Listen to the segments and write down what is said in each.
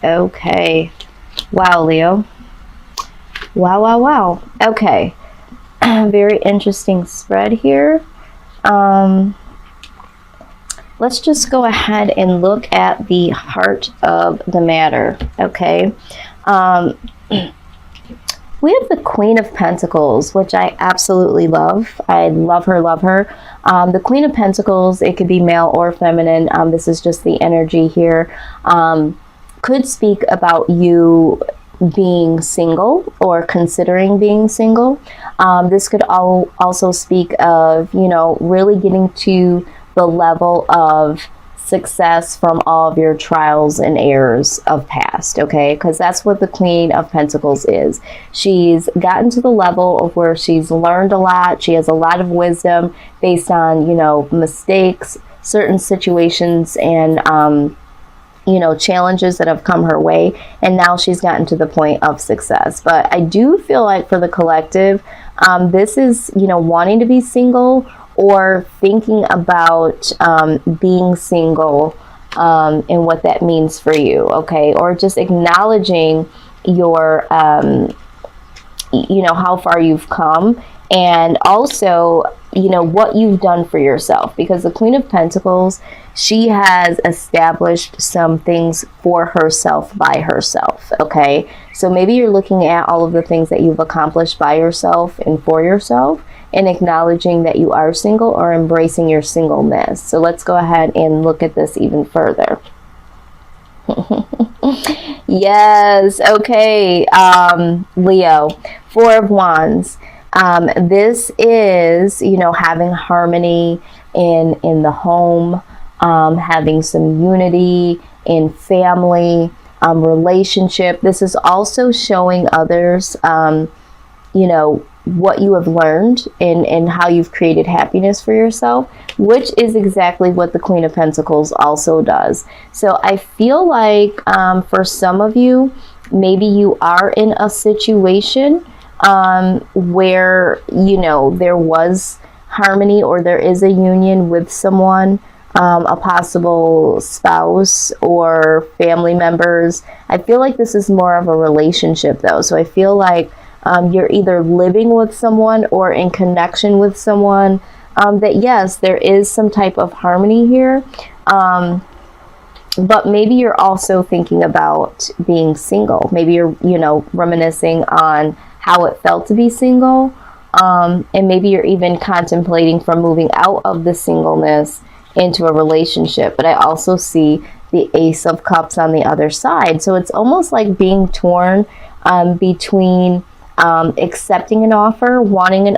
Okay. Wow, Leo. Wow, wow, wow. Okay. Very interesting spread here. Let's just go ahead and look at the heart of the matter. Okay. We have the Queen of Pentacles, which I absolutely love. I love her, love her. The Queen of Pentacles, it could be male or feminine. This is just the energy here. Could speak about you being single or considering being single. This could also speak of, you know, really getting to the level of success from all of your trials and errors of past, okay? Because that's what the Queen of Pentacles is. She's gotten to the level of where she's learned a lot. She has a lot of wisdom based on, you know, mistakes, certain situations, and you know, challenges that have come her way, and now she's gotten to the point of success. But I do feel like for the collective, this is, you know, wanting to be single or thinking about being single and what that means for you, okay? Or just acknowledging your, you know, how far you've come, and also, you know, what you've done for yourself. Because the Queen of Pentacles, she has established some things for herself by herself, okay? So maybe you're looking at all of the things that you've accomplished by yourself and for yourself, and acknowledging that you are single or embracing your singleness. So let's go ahead and look at this even further. Yes, okay, Leo, Four of Wands. This is, you know, having harmony in the home, having some unity in family, relationship. This is also showing others, you know, what you have learned and how you've created happiness for yourself, which is exactly what the Queen of Pentacles also does. So I feel like for some of you, maybe you are in a situation where, you know, there was harmony or there is a union with someone, a possible spouse or family members. I feel like this is more of a relationship though. So I feel like you're either living with someone or in connection with someone, that yes, there is some type of harmony here. But maybe you're also thinking about being single. Maybe you're, you know, reminiscing on how it felt to be single. And maybe you're even contemplating from moving out of the singleness into a relationship. But I also see the Ace of Cups on the other side. So it's almost like being torn between accepting an offer, wanting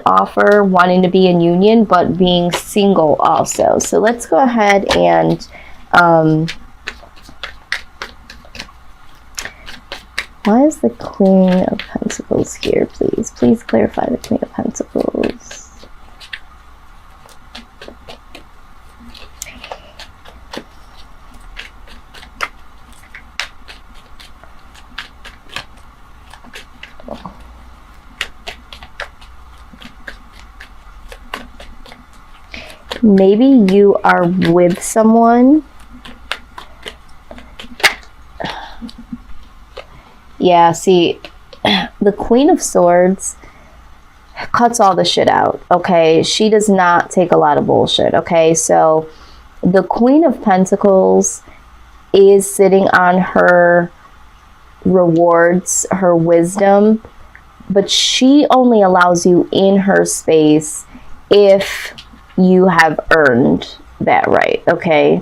to be in union, but being single also. So let's go ahead and why is the Queen of Pentacles here? Please clarify the Queen of Pentacles. Maybe you are with someone. Yeah, see, the Queen of Swords cuts all the shit out, okay? She does not take a lot of bullshit, okay? So the Queen of Pentacles is sitting on her rewards, her wisdom, but she only allows you in her space if you have earned that right, okay?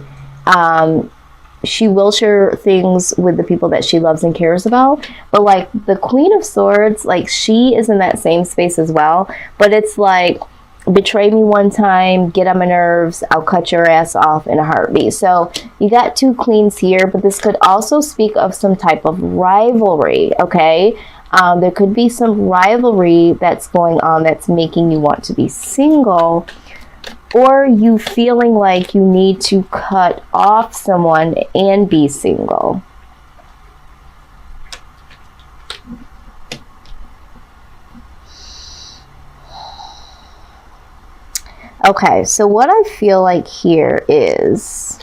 She will share things with the people that she loves and cares about, but like the Queen of Swords, like she is in that same space as well, but it's like, betray me one time, get on my nerves, I'll cut your ass off in a heartbeat. So you got two queens here, but this could also speak of some type of rivalry, okay? There could be some rivalry that's going on that's making you want to be single, or you feeling like you need to cut off someone and be single. Okay, so what I feel like here is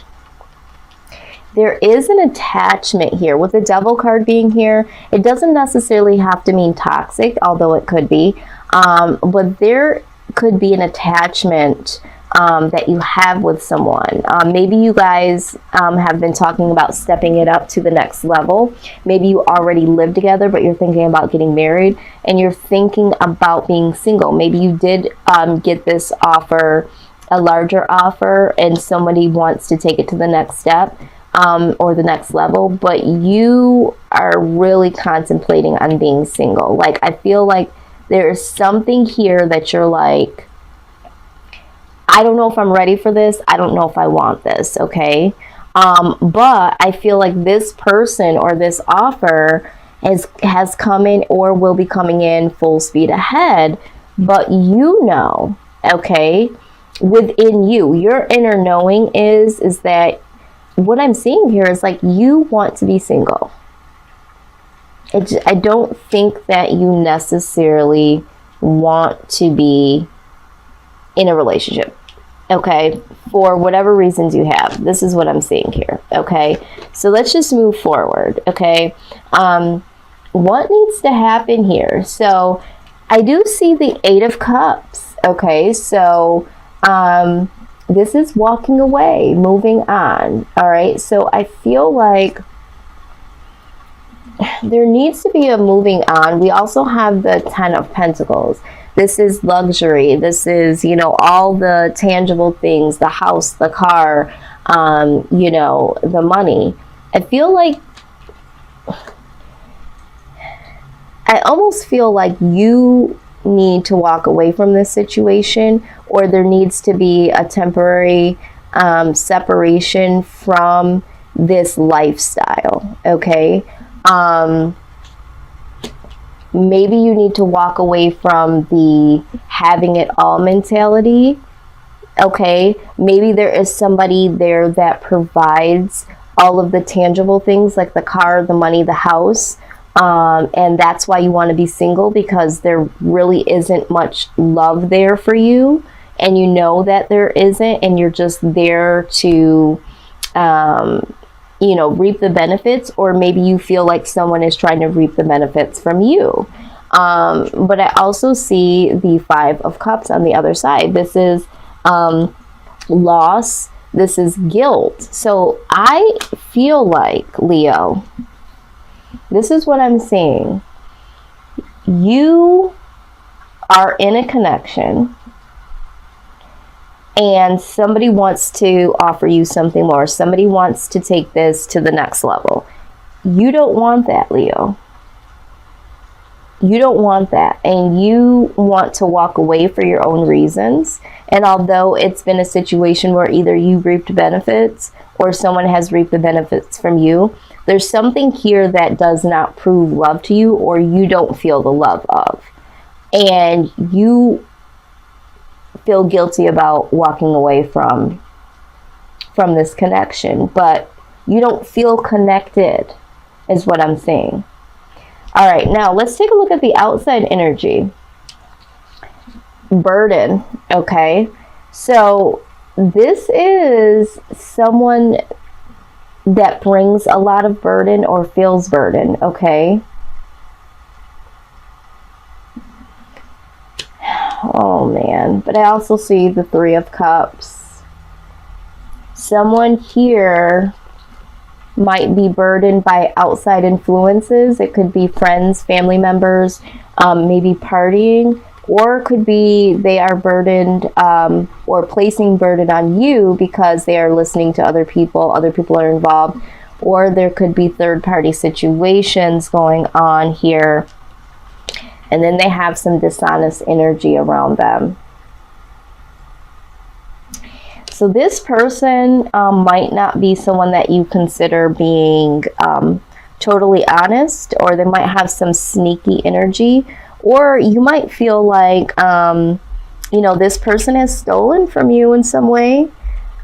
there is an attachment here. With the Devil card being here, it doesn't necessarily have to mean toxic, although it could be. But there could be an attachment that you have with someone. Maybe you guys have been talking about stepping it up to the next level. Maybe you already live together, but you're thinking about getting married, and you're thinking about being single. Maybe you did get this offer, a larger offer, and somebody wants to take it to the next step or the next level, but you are really contemplating on being single. Like, I feel like there's something here that you're like, I don't know if I'm ready for this. I don't know if I want this, okay? But I feel like this person or this offer has come in or will be coming in full speed ahead. But you know, okay, within you, your inner knowing is that what I'm seeing here is like you want to be single. I don't think that you necessarily want to be in a relationship, okay, for whatever reasons you have. This is what I'm seeing here, okay? So let's just move forward, okay? What needs to happen here? So I do see the Eight of Cups, okay? So this is walking away, moving on, all right? So I feel like there needs to be a moving on. We also have the Ten of Pentacles. This is luxury. This is, you know, all the tangible things, the house, the car, you know, the money. I feel like, I almost feel like you need to walk away from this situation, or there needs to be a temporary separation from this lifestyle, okay? Maybe you need to walk away from the having it all mentality, okay? Maybe there is somebody there that provides all of the tangible things like the car, the money, the house, and that's why you want to be single, because there really isn't much love there for you, and you know that there isn't, and you're just there to you know, reap the benefits, or maybe you feel like someone is trying to reap the benefits from you. But I also see the Five of Cups on the other side. This is loss. This is guilt. So I feel like, Leo, this is what I'm seeing. You are in a connection, and somebody wants to offer you something more. Somebody wants to take this to the next level. You don't want that, Leo. You don't want that. And you want to walk away for your own reasons. And although it's been a situation where either you reaped benefits or someone has reaped the benefits from you, there's something here that does not prove love to you, or you don't feel the love of. And you feel guilty about walking away from this connection, but you don't feel connected, is what I'm saying. All right, now let's take a look at the outside energy. Burden, okay? So this is someone that brings a lot of burden or feels burden, okay? Oh man, but I also see the Three of Cups. Someone here might be burdened by outside influences. It could be friends, family members, maybe partying, or it could be they are burdened or placing burden on you because they are listening to other people are involved, or there could be third-party situations going on here. And then they have some dishonest energy around them. So this person might not be someone that you consider being totally honest, or they might have some sneaky energy, or you might feel like, you know, this person has stolen from you in some way.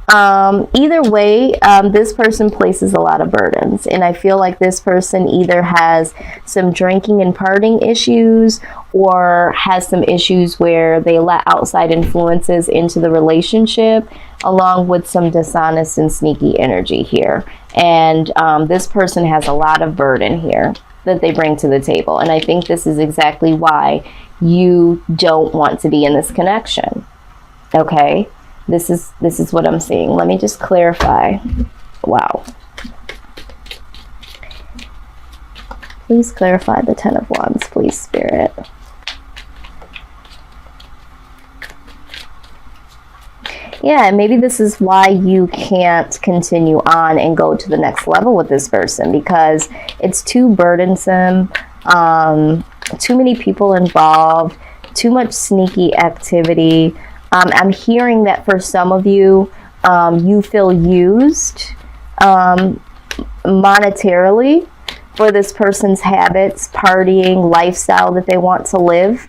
Either way, this person places a lot of burdens, and I feel like this person either has some drinking and partying issues or has some issues where they let outside influences into the relationship, along with some dishonest and sneaky energy here. And this person has a lot of burden here that they bring to the table, and I think this is exactly why you don't want to be in this connection. Okay, this is what I'm seeing. Let me just clarify. Wow. Please clarify the Ten of Wands, please, Spirit. Yeah, maybe this is why you can't continue on and go to the next level with this person, because it's too burdensome, too many people involved, too much sneaky activity. I'm hearing that for some of you, you feel used monetarily for this person's habits, partying, lifestyle that they want to live.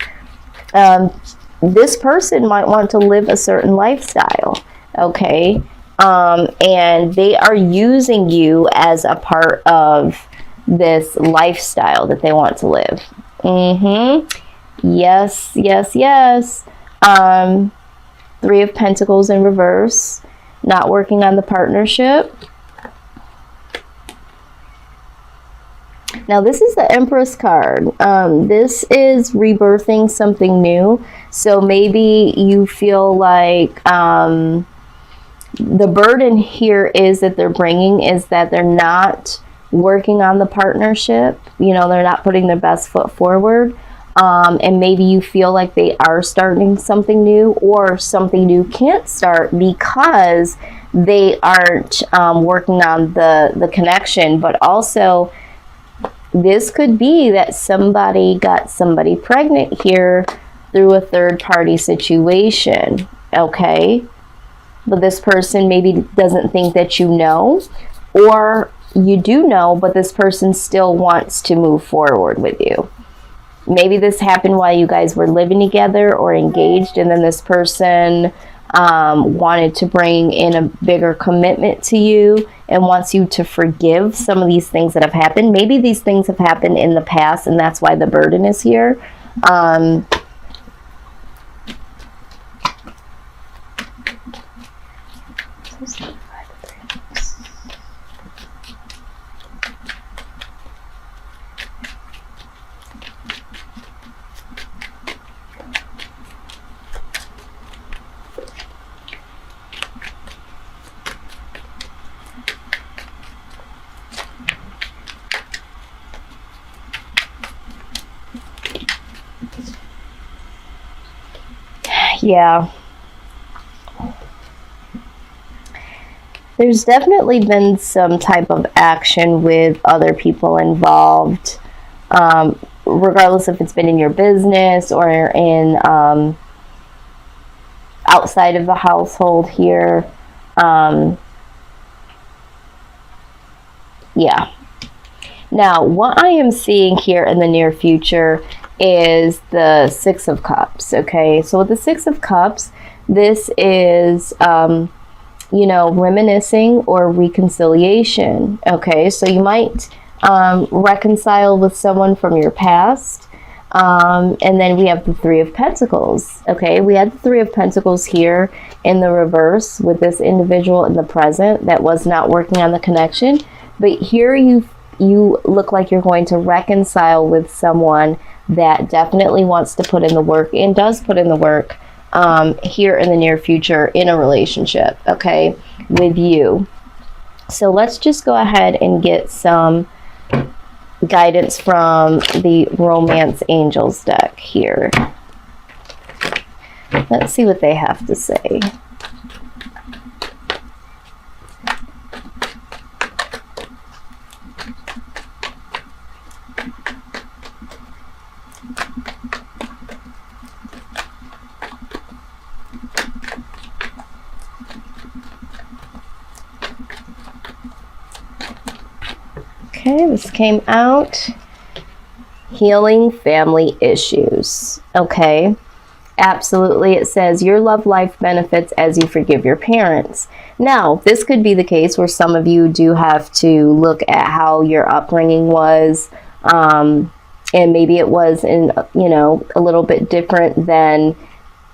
This person might want to live a certain lifestyle, okay? And they are using you as a part of this lifestyle that they want to live. Yes, yes, yes. Three of Pentacles in reverse, not working on the partnership. Now this is the Empress card. This is rebirthing something new. So maybe you feel like the burden here is that they're bringing is that they're not working on the partnership. You know, they're not putting their best foot forward. And maybe you feel like they are starting something new, or something new can't start because they aren't working on the connection. But also, this could be that somebody got somebody pregnant here through a third party situation, okay? But this person maybe doesn't think that you know, or you do know, but this person still wants to move forward with you. Maybe this happened while you guys were living together or engaged, and then this person wanted to bring in a bigger commitment to you and wants you to forgive some of these things that have happened. Maybe these things have happened in the past, and that's why the burden is here. Yeah. There's definitely been some type of action with other people involved, regardless if it's been in your business or in outside of the household here. Yeah. Now, what I am seeing here in the near future is the Six of Cups, okay? So with the Six of Cups, this is, you know, reminiscing or reconciliation, okay? So you might reconcile with someone from your past. And then we have the Three of Pentacles, okay? We had the Three of Pentacles here in the reverse with this individual in the present that was not working on the connection. But here you look like you're going to reconcile with someone that definitely wants to put in the work and does put in the work here in the near future in a relationship, okay, with you. So let's just go ahead and get some guidance from the Romance Angels deck here. Let's see what they have to say. Okay, this came out. Healing family issues. Okay. Absolutely. It says your love life benefits as you forgive your parents. Now, this could be the case where some of you do have to look at how your upbringing was, and maybe it was in, you know, a little bit different than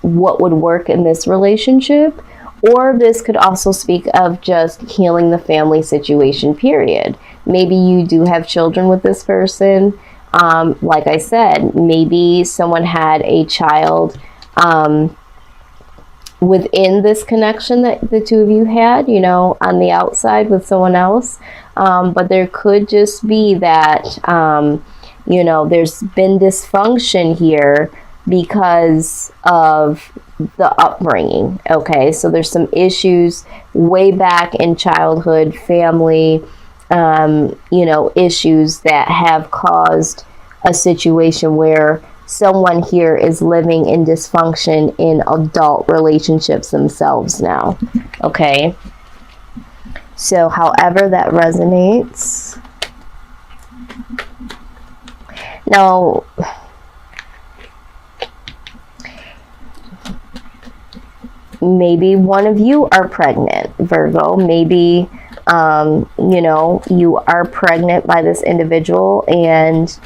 what would work in this relationship. Or this could also speak of just healing the family situation, period. Maybe you do have children with this person. Like I said, maybe someone had a child within this connection that the two of you had, you know, on the outside with someone else. But there could just be that, you know, there's been dysfunction here because of the upbringing. Okay, so there's some issues way back in childhood, family, you know, issues that have caused a situation where someone here is living in dysfunction in adult relationships themselves now. Okay, so however that resonates. Now, maybe one of you are pregnant, Virgo. Maybe, you know, you are pregnant by this individual and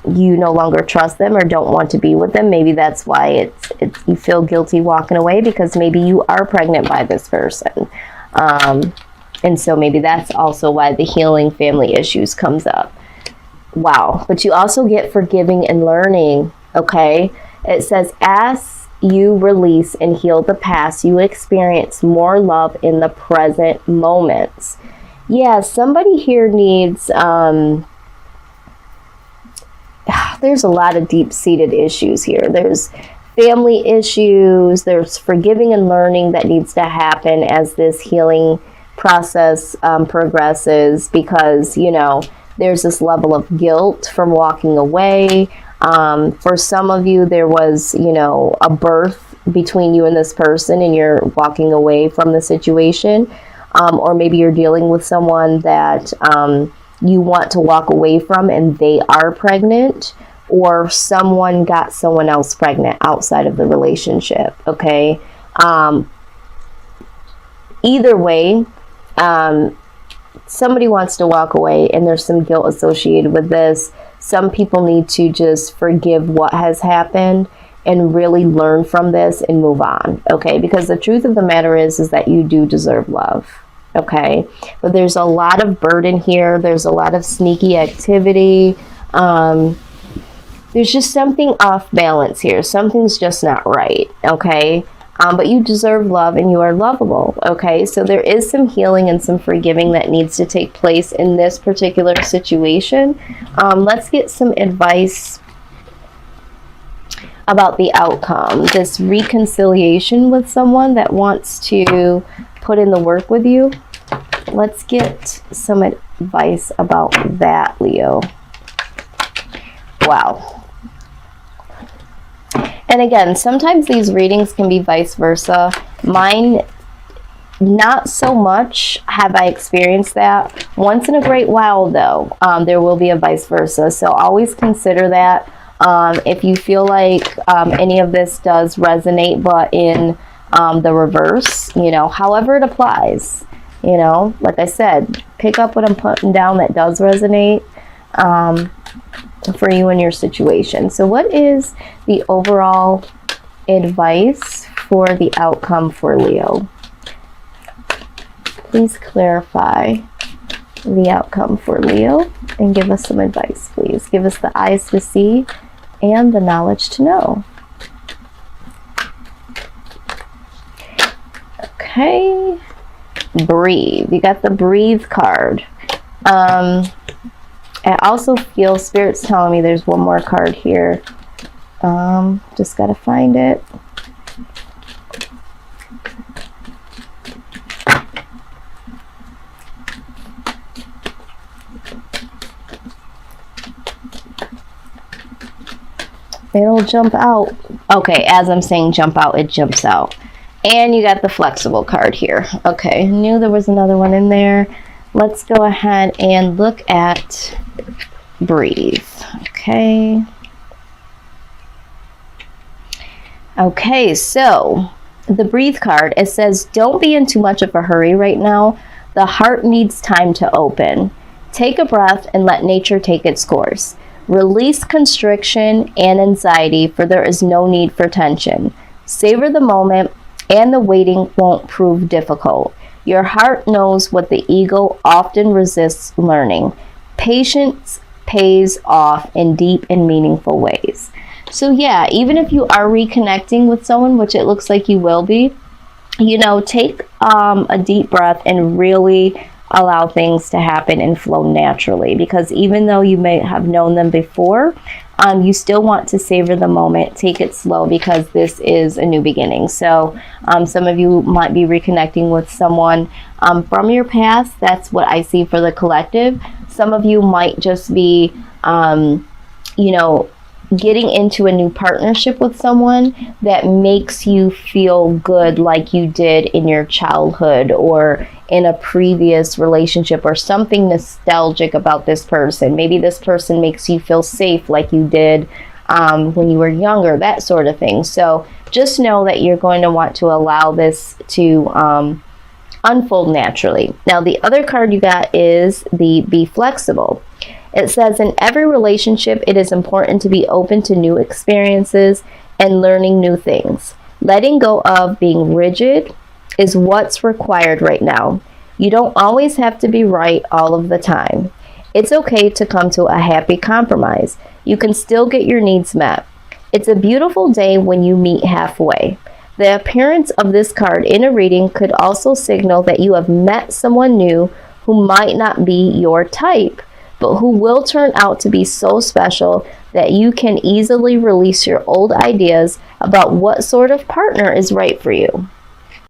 you no longer trust them or don't want to be with them. Maybe that's why it's you feel guilty walking away, because maybe you are pregnant by this person. And so maybe that's also why the healing family issues comes up. Wow. But you also get forgiving and learning. Okay. It says, as you release and heal the past, you experience more love in the present moments. Yeah, somebody here needs, there's a lot of deep-seated issues here. There's family issues, there's forgiving and learning that needs to happen as this healing process progresses, because, you know, there's this level of guilt from walking away. For some of you, there was, you know, a birth between you and this person and you're walking away from the situation. Or maybe you're dealing with someone that you want to walk away from and they are pregnant, or someone got someone else pregnant outside of the relationship. Okay. Either way, somebody wants to walk away and there's some guilt associated with this. Some people need to just forgive what has happened and really learn from this and move on. Okay. Because the truth of the matter is that you do deserve love. Okay. But there's a lot of burden here. There's a lot of sneaky activity. There's just something off balance here. Something's just not right. Okay. But you deserve love and you are lovable. Okay. So there is some healing and some forgiving that needs to take place in this particular situation. Let's get some advice about the outcome. This reconciliation with someone that wants to put in the work with you. Let's get some advice about that, Leo. Wow. And again, sometimes these readings can be vice versa. Mine, not so much have I experienced that. Once in a great while, though, there will be a vice versa. So always consider that. If you feel like any of this does resonate, but in the reverse, you know, however it applies, you know, like I said, pick up what I'm putting down that does resonate for you and your situation. So what is the overall advice for the outcome for Leo? Please clarify the outcome for Leo and give us some advice, please. Give us the eyes to see and the knowledge to know. Okay. Breathe. You got the breathe card. I also feel Spirit's telling me there's one more card here. Just gotta find it. It'll jump out. Okay, as I'm saying jump out, it jumps out. And you got the flexible card here. Okay, I knew there was another one in there. Let's go ahead and look at breathe. Okay. Okay, so the breathe card, it says, don't be in too much of a hurry right now. The heart needs time to open. Take a breath and let nature take its course. Release constriction and anxiety, for there is no need for tension. Savor the moment, and the waiting won't prove difficult. Your heart knows what the ego often resists learning. Patience pays off in deep and meaningful ways. So yeah, even if you are reconnecting with someone, which it looks like you will be, take a deep breath and really allow things to happen and flow naturally. Because even though you may have known them before, you still want to savor the moment, take it slow, because this is a new beginning. So some of you might be reconnecting with someone from your past. That's what I see for the collective. Some of you might just be, getting into a new partnership with someone that makes you feel good like you did in your childhood or in a previous relationship, or something nostalgic about this person. Maybe this person makes you feel safe like you did when you were younger, that sort of thing. So just know that you're going to want to allow this to unfold naturally. Now, the other card you got is the Be Flexible. It says, in every relationship, it is important to be open to new experiences and learning new things. Letting go of being rigid is what's required right now. You don't always have to be right all of the time. It's okay to come to a happy compromise. You can still get your needs met. It's a beautiful day when you meet halfway. The appearance of this card in a reading could also signal that you have met someone new who might not be your type, but who will turn out to be so special that you can easily release your old ideas about what sort of partner is right for you.